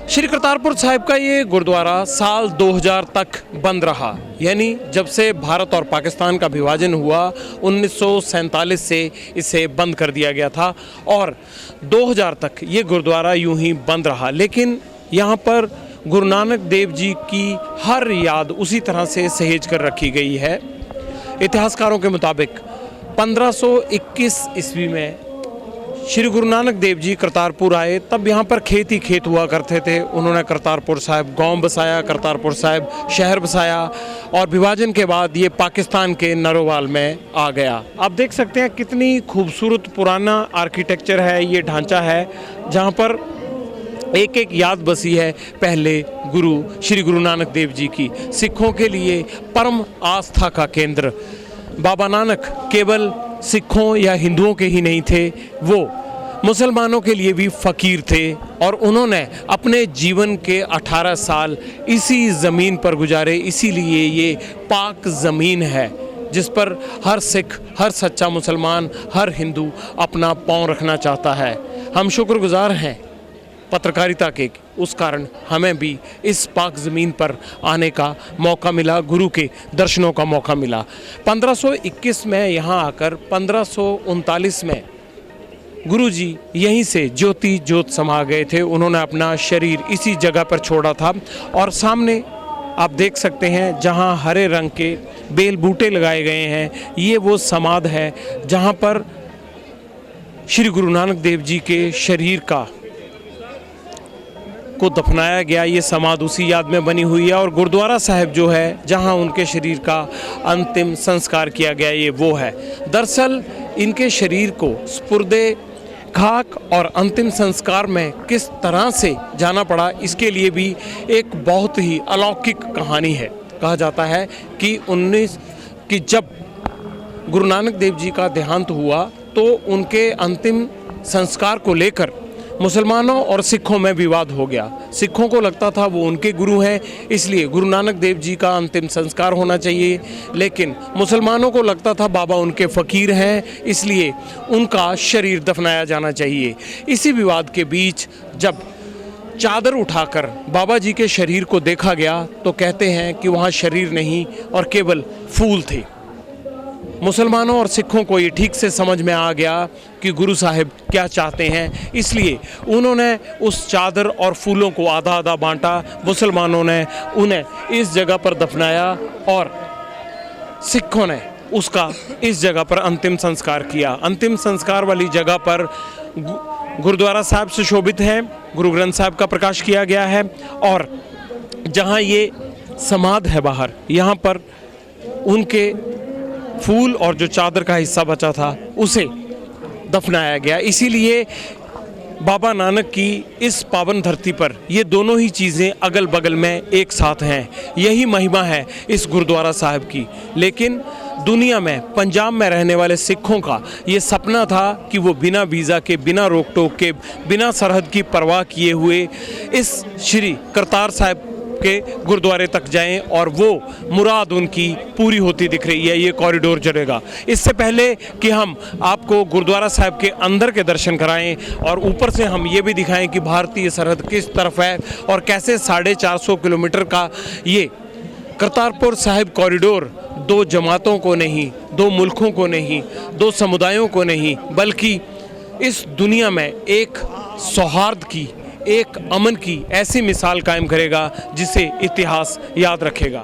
श्री करतारपुर साहिब का ये गुरुद्वारा साल 2000 तक बंद रहा, यानी जब से भारत और पाकिस्तान का विभाजन हुआ 1947 से इसे बंद कर दिया गया था और 2000 तक ये गुरुद्वारा यूं ही बंद रहा। लेकिन यहाँ पर गुरु नानक देव जी की हर याद उसी तरह से सहेज कर रखी गई है। इतिहासकारों के मुताबिक 1521 ईस्वी में श्री गुरु नानक देव जी करतारपुर आए, तब यहाँ पर खेत ही खेत हुआ करते थे। उन्होंने करतारपुर साहिब गांव बसाया, करतारपुर साहिब शहर बसाया और विभाजन के बाद ये पाकिस्तान के नरोवाल में आ गया। आप देख सकते हैं कितनी खूबसूरत पुराना आर्किटेक्चर है, ये ढांचा है जहाँ पर एक एक याद बसी है पहले गुरु श्री गुरु नानक देव जी की। सिखों के लिए परम आस्था का केंद्र। बाबा नानक केवल सिखों या हिंदुओं के ही नहीं थे, वो मुसलमानों के लिए भी फ़कीर थे और उन्होंने अपने जीवन के 18 साल इसी ज़मीन पर गुजारे। इसीलिए ये पाक ज़मीन है जिस पर हर सिख, हर सच्चा मुसलमान, हर हिंदू अपना पाँव रखना चाहता है। हम शुक्रगुजार हैं पत्रकारिता के, उस कारण हमें भी इस पाक ज़मीन पर आने का मौका मिला, गुरु के दर्शनों का मौका मिला। 1521 में यहाँ आकर 1539 में गुरु जी यहीं से ज्योति ज्योत समा गए थे। उन्होंने अपना शरीर इसी जगह पर छोड़ा था और सामने आप देख सकते हैं जहाँ हरे रंग के बेल बूटे लगाए गए हैं, ये वो समाध है जहाँ पर श्री गुरु नानक देव जी के शरीर को दफनाया गया। ये समाध उसी याद में बनी हुई है और गुरुद्वारा साहिब जो है जहां उनके शरीर का अंतिम संस्कार किया गया, ये वो है। दरअसल इनके शरीर को स्पुर्दे खाक और अंतिम संस्कार में किस तरह से जाना पड़ा, इसके लिए भी एक बहुत ही अलौकिक कहानी है। कहा जाता है कि जब गुरु नानक देव जी का देहांत हुआ तो उनके अंतिम संस्कार को लेकर मुसलमानों और सिखों में विवाद हो गया। सिखों को लगता था वो उनके गुरु हैं, इसलिए गुरु नानक देव जी का अंतिम संस्कार होना चाहिए, लेकिन मुसलमानों को लगता था बाबा उनके फ़कीर हैं, इसलिए उनका शरीर दफनाया जाना चाहिए। इसी विवाद के बीच जब चादर उठाकर बाबा जी के शरीर को देखा गया तो कहते हैं कि वहाँ शरीर नहीं और केवल फूल थे। मुसलमानों और सिखों को ये ठीक से समझ में आ गया कि गुरु साहिब क्या चाहते हैं, इसलिए उन्होंने उस चादर और फूलों को आधा आधा बांटा। मुसलमानों ने उन्हें इस जगह पर दफनाया और सिखों ने उसका इस जगह पर अंतिम संस्कार किया। अंतिम संस्कार वाली जगह पर गुरुद्वारा साहिब से शोभित है, गुरु ग्रंथ साहिब का प्रकाश किया गया है और जहाँ ये समाध है बाहर, यहाँ पर उनके फूल और जो चादर का हिस्सा बचा था उसे दफनाया गया। इसीलिए बाबा नानक की इस पावन धरती पर ये दोनों ही चीज़ें अगल बगल में एक साथ हैं। यही महिमा है इस गुरुद्वारा साहिब की। लेकिन दुनिया में पंजाब में रहने वाले सिखों का ये सपना था कि वो बिना वीज़ा के, बिना रोक टोक के, बिना सरहद की परवाह किए हुए इस श्री करतार साहिब के गुरुद्वारे तक जाएं और वो मुराद उनकी पूरी होती दिख रही है। ये कॉरिडोर चलेगा। इससे पहले कि हम आपको गुरुद्वारा साहिब के अंदर के दर्शन कराएं और ऊपर से हम ये भी दिखाएं कि भारतीय सरहद किस तरफ है और कैसे 450 किलोमीटर का ये करतारपुर साहिब कॉरिडोर दो जमातों को नहीं, दो मुल्कों को नहीं, दो समुदायों को नहीं, बल्कि इस दुनिया में एक सौहार्द की, एक अमन की ऐसी मिसाल कायम करेगा जिसे इतिहास याद रखेगा।